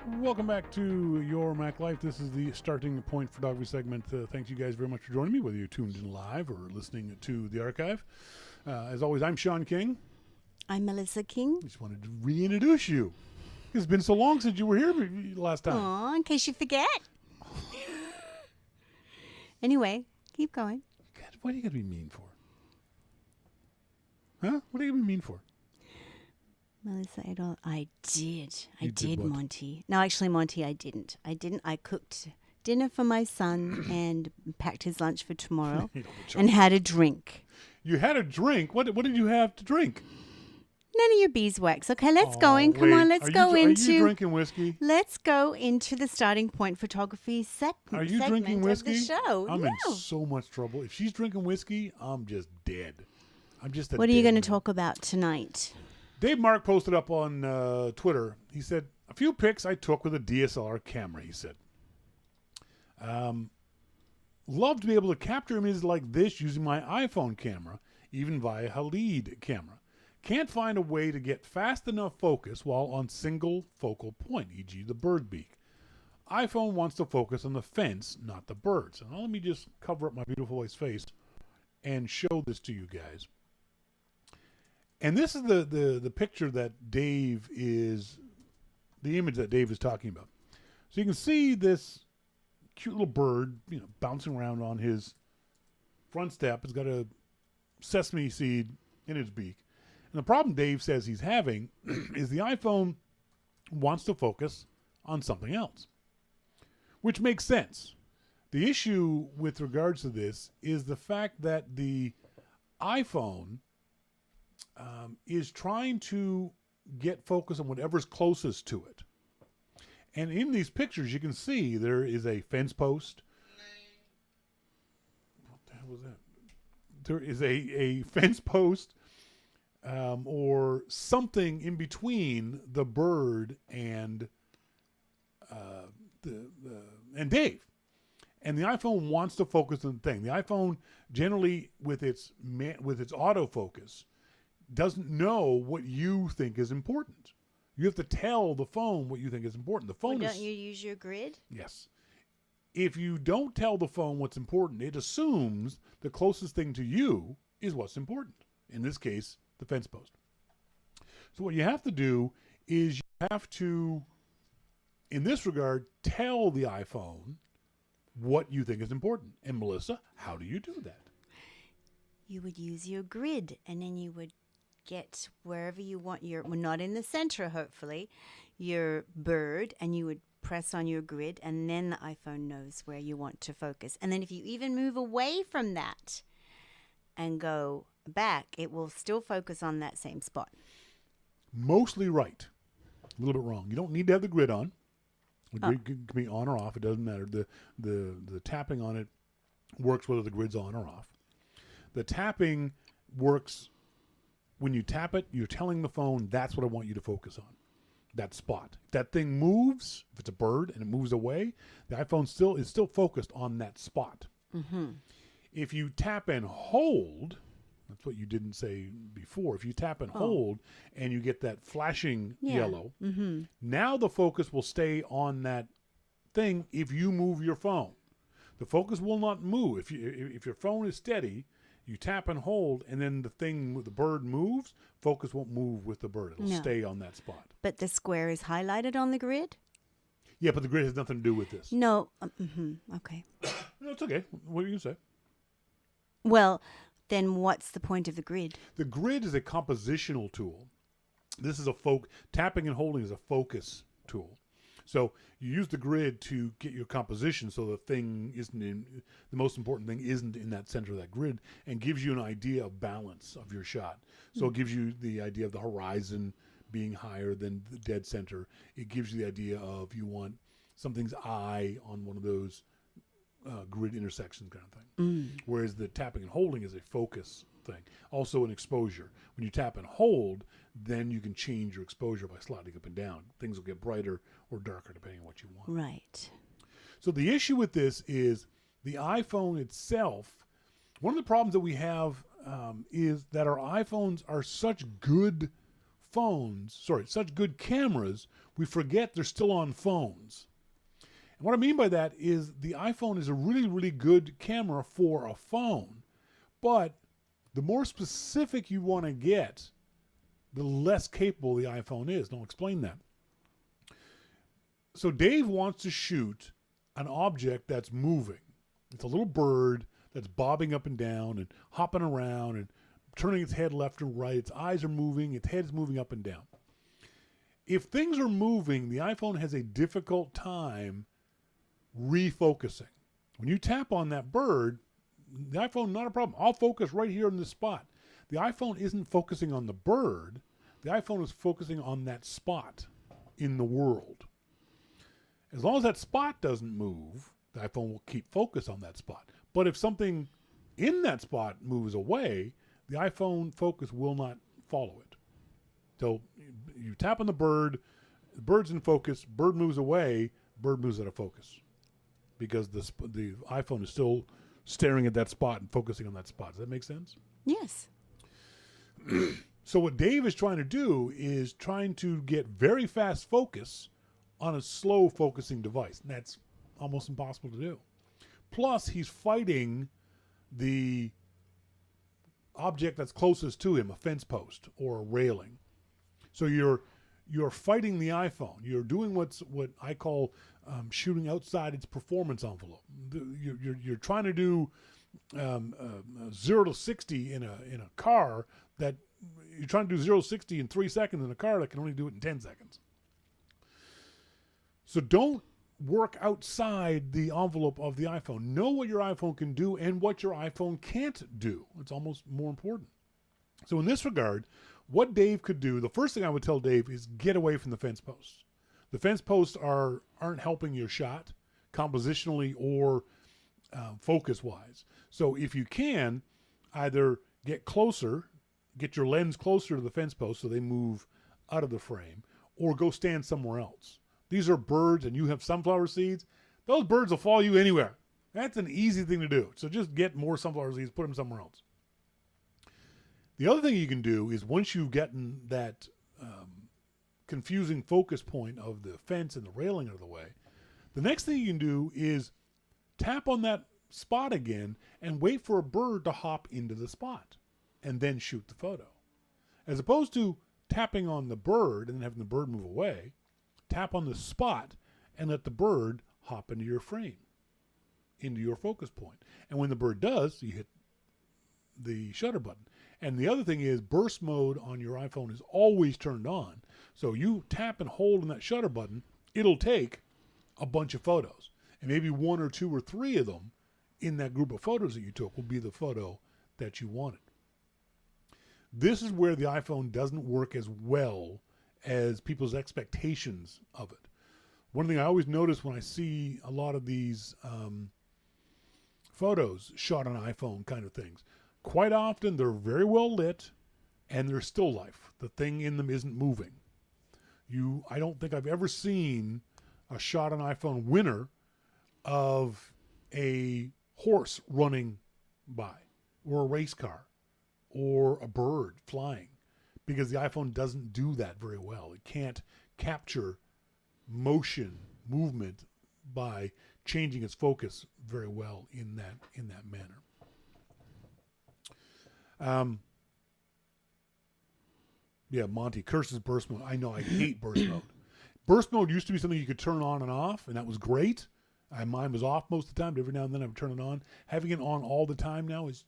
Welcome back to Your Mac Life. This is the starting point photography segment. Thanks you guys very much for joining me, whether you're tuned in live or listening to the archive. As always, I'm Sean King. I'm Melissa King. Just wanted to reintroduce you. It's been so long since you were here last time. Aw, in case you forget. Anyway, keep going. God, what are you going to be mean for? Huh? What are you going to be mean for? Melissa, I did, You did what? Monty. No, actually, Monty, I didn't. I cooked dinner for my son and packed his lunch for tomorrow You know, and had a drink. You had a drink? What did you have to drink? None of your beeswax. Okay, let's go in. Come wait. on, let's Are go you, into. Are you drinking whiskey? Let's go into the starting point photography Are you segment drinking whiskey? of the show. I'm No. in so much trouble. If she's drinking whiskey, I'm just dead. I'm just a What are you dead going to man. talk about tonight? Dave Mark posted up on Twitter. He said, a few pics I took with a DSLR camera, he said. Love to be able to capture images like this using my iPhone camera, even via Halid camera. Can't find a way to get fast enough focus while on single focal point, e.g. the bird beak. iPhone wants to focus on the fence, not the birds. And let me just cover up my beautiful wife's face and show this to you guys. And this is the picture that Dave is, the image that Dave is talking about. So you can see this cute little bird, bouncing around on his front step. It's got a sesame seed in its beak. And the problem Dave says he's having is the iPhone wants to focus on something else, which makes sense. The issue with regards to this is the fact that the iPhone is trying to get focus on whatever's closest to it. And in these pictures, you can see there is a fence post. What the hell was that? There is a fence post or something in between the bird and and Dave. And the iPhone wants to focus on the thing. The iPhone generally, with its autofocus, doesn't know what you think is important. You have to tell the phone what you think is important. The phone Well, don't you use your grid? Yes. If you don't tell the phone what's important, it assumes the closest thing to you is what's important. In this case, the fence post. So what you have to do is you have to, in this regard, tell the iPhone what you think is important. And Melissa, how do you do that? You would use your grid, and then you would get wherever you want well, not in the center, hopefully, your bird, and you would press on your grid, and then the iPhone knows where you want to focus. And then if you even move away from that and go back, it will still focus on that same spot. Mostly right. A little bit wrong. You don't need to have the grid on. The grid can be on or off. It doesn't matter. The tapping on it works whether the grid's on or off. The tapping works when you tap it, you're telling the phone, that's what I want you to focus on. That spot. If that thing moves, if it's a bird and it moves away, the iPhone is still focused on that spot. Mm-hmm. If you tap and hold, that's what you didn't say before. If you tap and hold and you get that flashing yellow, now the focus will stay on that thing if you move your phone. The focus will not move. If your phone is steady, you tap and hold, and then the bird moves, focus won't move with the bird. It'll stay on that spot. But the square is highlighted on the grid? Yeah, but the grid has nothing to do with this. No. Okay. No, it's okay. What are you going to say? Well, then what's the point of the grid? The grid is a compositional tool. This is tapping and holding is a focus tool. So you use the grid to get your composition so the most important thing isn't in that center of that grid, and gives you an idea of balance of your shot. So it gives you the idea of the horizon being higher than the dead center. It gives you the idea of you want something's eye on one of those grid intersections kind of thing. Whereas the tapping and holding is a focus thing. Also an exposure. When you tap and hold, then you can change your exposure by sliding up and down. Things will get brighter or darker depending on what you want. Right. So the issue with this is the iPhone itself. One of the problems that we have is that our iPhones are such good such good cameras, we forget they're still on phones. And what I mean by that is the iPhone is a really, really good camera for a phone. But the more specific you want to get, the less capable the iPhone is. And I'll explain that. So Dave wants to shoot an object that's moving. It's a little bird that's bobbing up and down and hopping around and turning its head left and right. Its eyes are moving. Its head is moving up and down. If things are moving, the iPhone has a difficult time refocusing. When you tap on that bird, the iPhone, not a problem. I'll focus right here in this spot. The iPhone isn't focusing on the bird. The iPhone is focusing on that spot in the world. As long as that spot doesn't move, the iPhone will keep focus on that spot. But if something in that spot moves away, the iPhone focus will not follow it. So you tap on the bird's in focus, bird moves away, bird moves out of focus. Because the iPhone is still staring at that spot and focusing on that spot. Does that make sense? Yes. So what Dave is trying to do is trying to get very fast focus on a slow focusing device. And that's almost impossible to do. Plus, he's fighting the object that's closest to him, a fence post or a railing. So you're fighting the iPhone. You're doing what I call shooting outside its performance envelope. You're trying to do 0 to 60 in a car that you're trying to do 0 to 60 in 3 seconds in a car that can only do it in 10 seconds. So don't work outside the envelope of the iPhone. Know what your iPhone can do and what your iPhone can't do. It's almost more important. So in this regard, what Dave could do, the first thing I would tell Dave is get away from the fence posts. The fence posts aren't helping your shot compositionally or focus-wise. So if you can, either get your lens closer to the fence post so they move out of the frame, or go stand somewhere else. These are birds and you have sunflower seeds. Those birds will follow you anywhere. That's an easy thing to do. So just get more sunflower seeds, put them somewhere else. The other thing you can do is once you've gotten that confusing focus point of the fence and the railing out of the way, the next thing you can do is tap on that spot again and wait for a bird to hop into the spot and then shoot the photo. As opposed to tapping on the bird and then having the bird move away, tap on the spot and let the bird hop into your frame, into your focus point. And when the bird does, you hit the shutter button. And the other thing is burst mode on your iPhone is always turned on. So you tap and hold on that shutter button, it'll take a bunch of photos. And maybe 1 or 2 or 3 of them in that group of photos that you took will be the photo that you wanted. This is where the iPhone doesn't work as well as people's expectations of it. One thing I always notice when I see a lot of these photos shot on iPhone kind of things, quite often they're very well lit and they're still life. The thing in them isn't moving. I don't think I've ever seen a shot on iPhone winner of a horse running by, or a race car, or a bird flying, because the iPhone doesn't do that very well. It can't capture movement by changing its focus very well in that manner. Monty curses burst mode. I know, I hate burst mode. Burst mode used to be something you could turn on and off, and that was great. Mine was off most of the time, but every now and then I would turn it on. Having it on all the time now is...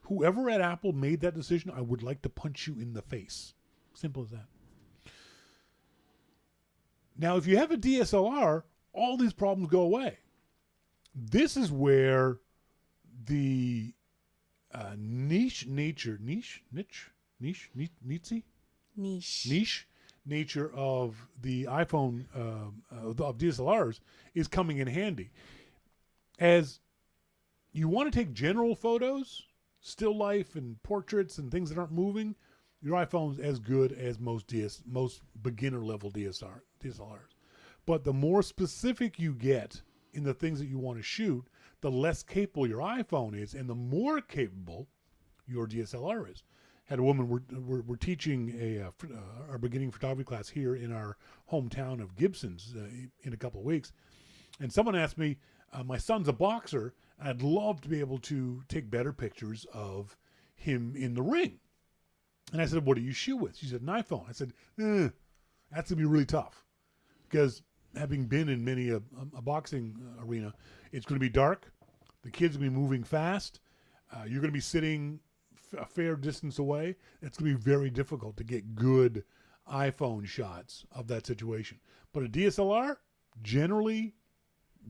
Whoever at Apple made that decision, I would like to punch you in the face. Simple as that. Now, if you have a DSLR, all these problems go away. This is where the niche nature of the iPhone of DSLRs is coming in handy. As you want to take general photos, still life and portraits and things that aren't moving, your iPhone's as good as most beginner level DSLRs. But the more specific you get in the things that you want to shoot, the less capable your iPhone is and the more capable your DSLR is. had a woman. We're teaching our beginning photography class here in our hometown of Gibson's in a couple of weeks, and someone asked me, my son's a boxer. I'd love to be able to take better pictures of him in the ring. And I said, what do you shoot with? She said, an iPhone. I said, that's going to be really tough because having been in many a boxing arena, it's going to be dark. The kids are going to be moving fast. You're going to be sitting a fair distance away. It's going to be very difficult to get good iPhone shots of that situation. But a DSLR, generally,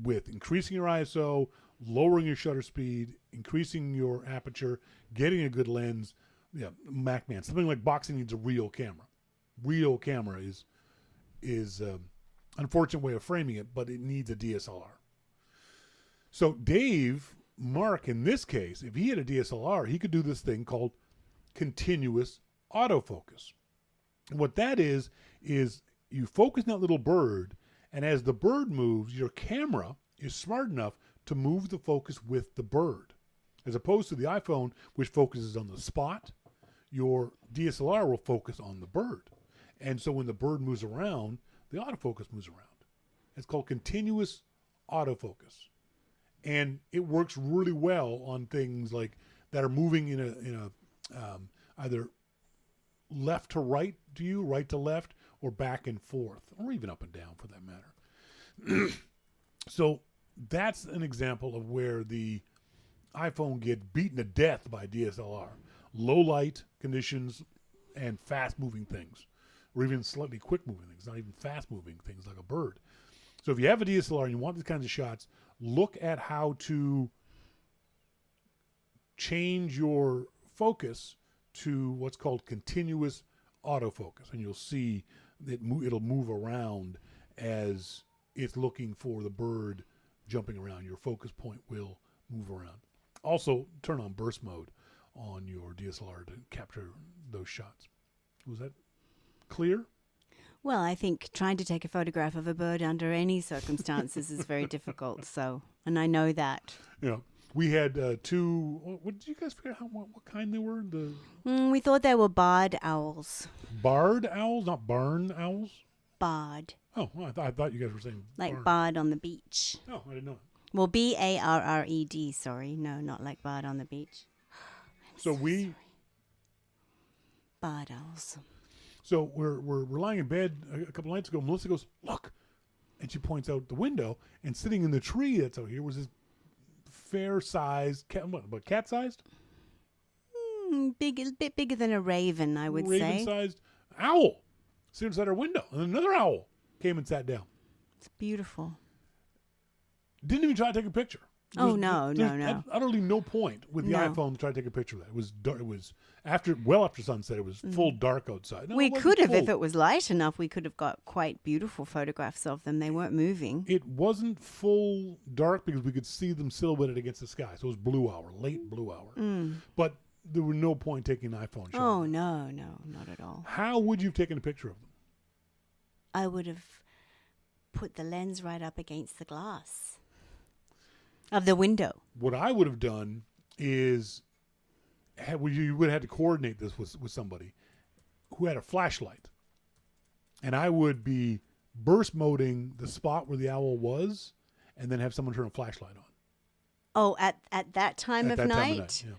with increasing your ISO, lowering your shutter speed, increasing your aperture, getting a good lens, MacMan. Something like boxing needs a real camera. Real camera is unfortunate way of framing it, but it needs a DSLR. So Dave, Mark, in this case, if he had a DSLR, he could do this thing called continuous autofocus. And what that is you focus on that little bird, and as the bird moves, your camera is smart enough to move the focus with the bird. As opposed to the iPhone, which focuses on the spot, your DSLR will focus on the bird. And so when the bird moves around, the autofocus moves around. It's called continuous autofocus. And it works really well on things like that are moving in a either left to right to you, right to left, or back and forth, or even up and down for that matter. So that's an example of where the iPhone gets beaten to death by DSLR. Low light conditions and fast moving things, or even slightly quick moving things, not even fast moving things like a bird. So if you have a DSLR and you want these kinds of shots, look at how to change your focus to what's called continuous autofocus. And you'll see that it'll move around as it's looking for the bird jumping around. Your focus point will move around. Also, turn on burst mode on your DSLR to capture those shots. Was that clear? Well, I think trying to take a photograph of a bird under any circumstances is very difficult. So, and I know that. Yeah. We had two. What did you guys figure out what kind they were? We thought they were barred owls. Barred owls, not barn owls? Barred. Oh, well, I thought you guys were saying like barn. barred on the beach. Oh, I didn't know it. Well, BARRED, sorry. No, not like barred on the beach. So barred owls. So we're lying in bed a couple nights ago. Melissa goes, look. And she points out the window, and sitting in the tree that's out here was this fair-sized, cat-sized? A bit bigger than a raven, I would say. Raven-sized owl sitting inside our window. And another owl came and sat down. It's beautiful. Didn't even try to take a picture. No. Utterly no point with the iPhone to try to take a picture of that. It was dark. It was after sunset. It was full dark outside. No, we could have, if it was light enough, we could have got quite beautiful photographs of them. They weren't moving. It wasn't full dark because we could see them silhouetted against the sky. So it was blue hour, late blue hour. But there was no point taking an iPhone shot. Oh, no, not at all. How would you have taken a picture of them? I would have put the lens right up against the glass of the window. What I would have done is you would have had to coordinate this with somebody who had a flashlight. And I would be burst moding the spot where the owl was and then have someone turn a flashlight on. Oh, at that time of night? Yeah.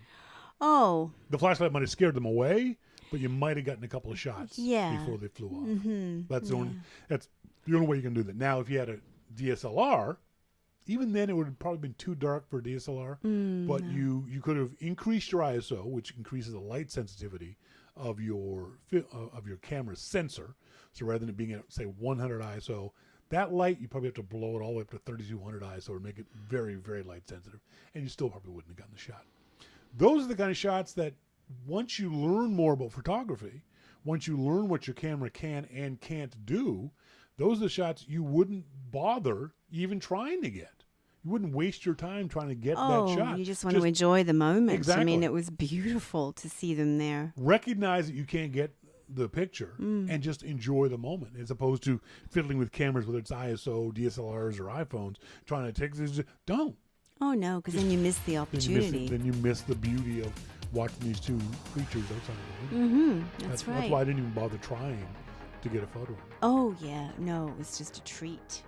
Oh. The flashlight might have scared them away, but you might have gotten a couple of shots before they flew off. Mm-hmm. That's the only way you can do that. Now, if you had a DSLR, even then it would have probably been too dark for a DSLR, but you could have increased your ISO, which increases the light sensitivity of your camera's sensor. So rather than it being at, say, 100 ISO, that light, you probably have to blow it all the way up to 3200 ISO to make it very, very light sensitive, and you still probably wouldn't have gotten the shot. Those are the kind of shots that once you learn more about photography, once you learn what your camera can and can't do, those are the shots you wouldn't bother even trying to get. You wouldn't waste your time trying to get that shot. You just want to enjoy the moment. Exactly. I mean, it was beautiful to see them there. Recognize that you can't get the picture and just enjoy the moment, as opposed to fiddling with cameras, whether it's ISO, DSLRs, or iPhones, trying to take this. Don't. Oh, no, because then you miss the opportunity. Then you miss the beauty watching these two creatures outside of the window. Mm-hmm. That's right. That's why I didn't even bother trying to get a photo of it. Oh, yeah. No, it was just a treat.